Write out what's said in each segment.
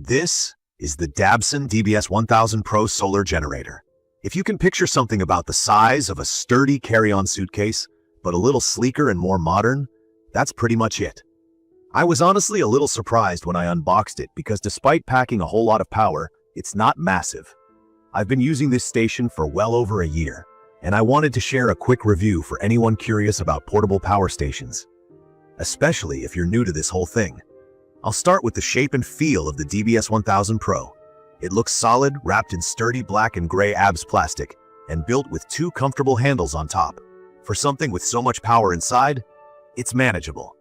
This is the Dabbsson DBS1000Pro Solar Generator. If you can picture something about the size of a sturdy carry-on suitcase, but a little sleeker and more modern, that's pretty much it. I was honestly a little surprised when I unboxed it because despite packing a whole lot of power, it's not massive. I've been using this station for well over a year, and I wanted to share a quick review for anyone curious about portable power stations, especially if you're new to this whole thing. I'll start with the shape and feel of the DBS1000 Pro. It looks solid, wrapped in sturdy black and gray ABS plastic, and built with two comfortable handles on top. For something with so much power inside, it's manageable.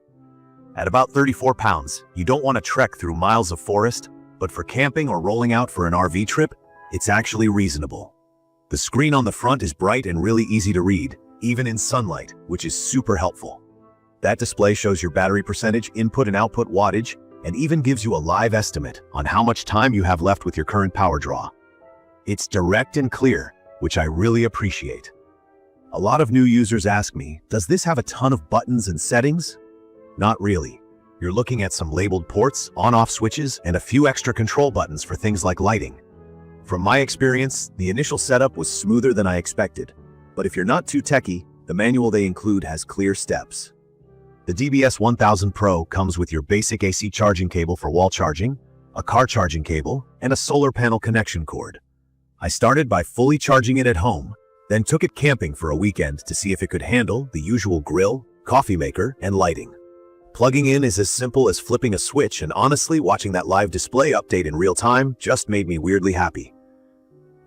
At about 34 pounds, you don't want to trek through miles of forest, but for camping or rolling out for an RV trip, it's actually reasonable. The screen on the front is bright and really easy to read, even in sunlight, which is super helpful. That display shows your battery percentage, input and output wattage, and even gives you a live estimate on how much time you have left with your current power draw. It's direct and clear, which I really appreciate. A lot of new users ask me, does this have a ton of buttons and settings? Not really. You're looking at some labeled ports, on-off switches, and a few extra control buttons for things like lighting. From my experience, the initial setup was smoother than I expected, but if you're not too techy, the manual they include has clear steps. The DBS1000 Pro comes with your basic AC charging cable for wall charging, a car charging cable, and a solar panel connection cord. I started by fully charging it at home, then took it camping for a weekend to see if it could handle the usual grill, coffee maker, and lighting. Plugging in is as simple as flipping a switch, and honestly, watching that live display update in real time just made me weirdly happy.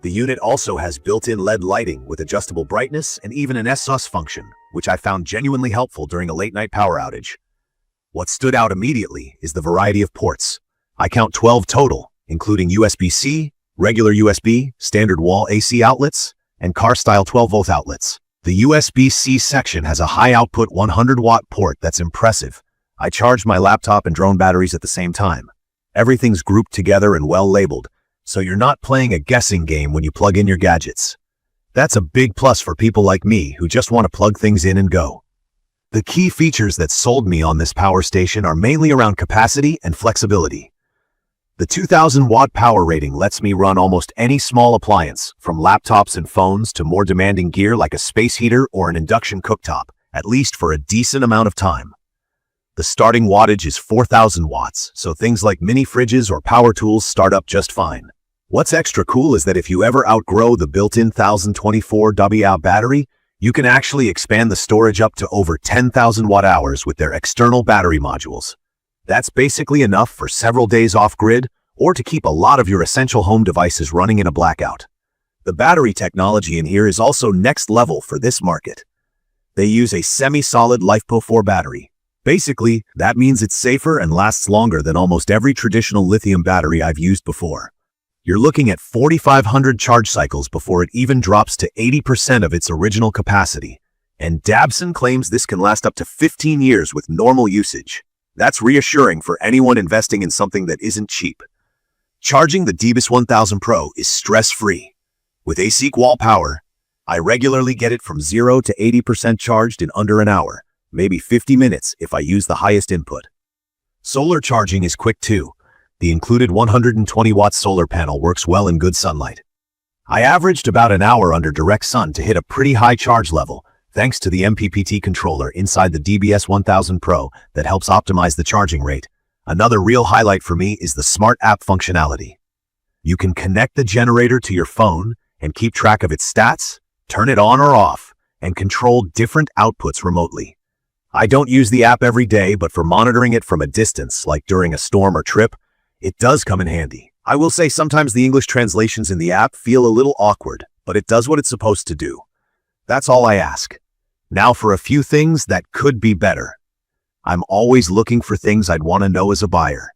The unit also has built-in LED lighting with adjustable brightness and even an SOS function, which I found genuinely helpful during a late-night power outage. What stood out immediately is the variety of ports. I count 12 total, including USB-C, regular USB, standard wall AC outlets, and car-style 12-volt outlets. The USB-C section has a high-output 100-watt port that's impressive. I charged my laptop and drone batteries at the same time. Everything's grouped together and well-labeled, so you're not playing a guessing game when you plug in your gadgets. That's a big plus for people like me who just want to plug things in and go. The key features that sold me on this power station are mainly around capacity and flexibility. The 2000-watt power rating lets me run almost any small appliance, from laptops and phones to more demanding gear like a space heater or an induction cooktop, at least for a decent amount of time. The starting wattage is 4,000 watts, so things like mini fridges or power tools start up just fine. What's extra cool is that if you ever outgrow the built-in 1024 WAh battery, you can actually expand the storage up to over 10,000 watt-hours with their external battery modules. That's basically enough for several days off-grid or to keep a lot of your essential home devices running in a blackout. The battery technology in here is also next level for this market. They use a Semi-Solid LiFePO4 battery. Basically, that means it's safer and lasts longer than almost every traditional lithium battery I've used before. You're looking at 4,500 charge cycles before it even drops to 80% of its original capacity. And Dabbsson claims this can last up to 15 years with normal usage. That's reassuring for anyone investing in something that isn't cheap. Charging the DBS1000 Pro is stress-free. With AC wall power, I regularly get it from 0 to 80% charged in under an hour, maybe 50 minutes if I use the highest input. Solar charging is quick too. The included 120-watt solar panel works well in good sunlight. I averaged about an hour under direct sun to hit a pretty high charge level, thanks to the MPPT controller inside the DBS1000 Pro that helps optimize the charging rate. Another real highlight for me is the smart app functionality. You can connect the generator to your phone and keep track of its stats, turn it on or off, and control different outputs remotely. I don't use the app every day, but for monitoring it from a distance, like during a storm or trip, it does come in handy. I will say sometimes the English translations in the app feel a little awkward, but it does what it's supposed to do. That's all I ask. Now for a few things that could be better. I'm always looking for things I'd want to know as a buyer.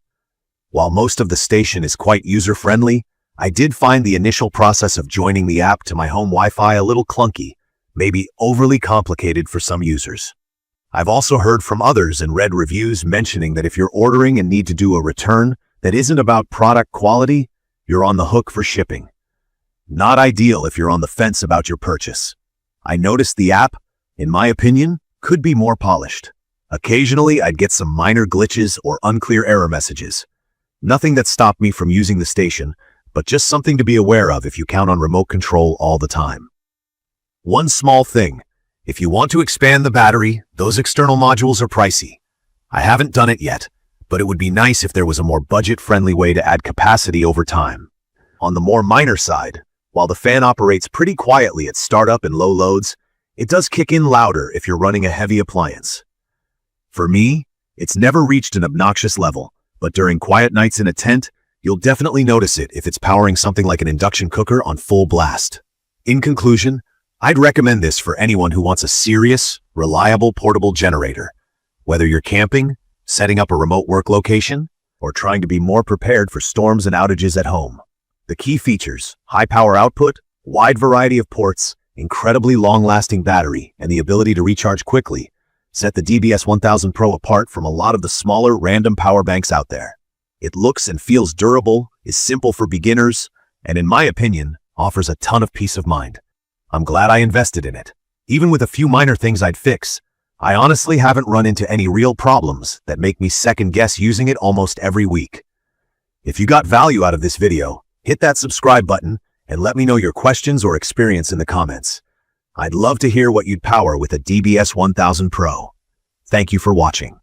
While most of the station is quite user-friendly, I did find the initial process of joining the app to my home Wi-Fi a little clunky, maybe overly complicated for some users. I've also heard from others and read reviews mentioning that if you're ordering and need to do a return that isn't about product quality, you're on the hook for shipping. Not ideal if you're on the fence about your purchase. I noticed the app, in my opinion, could be more polished. Occasionally, I'd get some minor glitches or unclear error messages. Nothing that stopped me from using the station, but just something to be aware of if you count on remote control all the time. One small thing. If you want to expand the battery, those external modules are pricey. I haven't done it yet, but it would be nice if there was a more budget-friendly way to add capacity over time. On the more minor side, while the fan operates pretty quietly at startup and low loads, it does kick in louder if you're running a heavy appliance. For me, it's never reached an obnoxious level, but during quiet nights in a tent, you'll definitely notice it if it's powering something like an induction cooker on full blast. In conclusion, I'd recommend this for anyone who wants a serious, reliable portable generator. Whether you're camping, setting up a remote work location, or trying to be more prepared for storms and outages at home. The key features: high power output, wide variety of ports, incredibly long-lasting battery, and the ability to recharge quickly set the DBS1000 Pro apart from a lot of the smaller random power banks out there. It looks and feels durable, is simple for beginners, and in my opinion, offers a ton of peace of mind. I'm glad I invested in it. Even with a few minor things I'd fix, I honestly haven't run into any real problems that make me second-guess using it almost every week. If you got value out of this video, hit that subscribe button and let me know your questions or experience in the comments. I'd love to hear what you'd power with a DBS1000 Pro. Thank you for watching.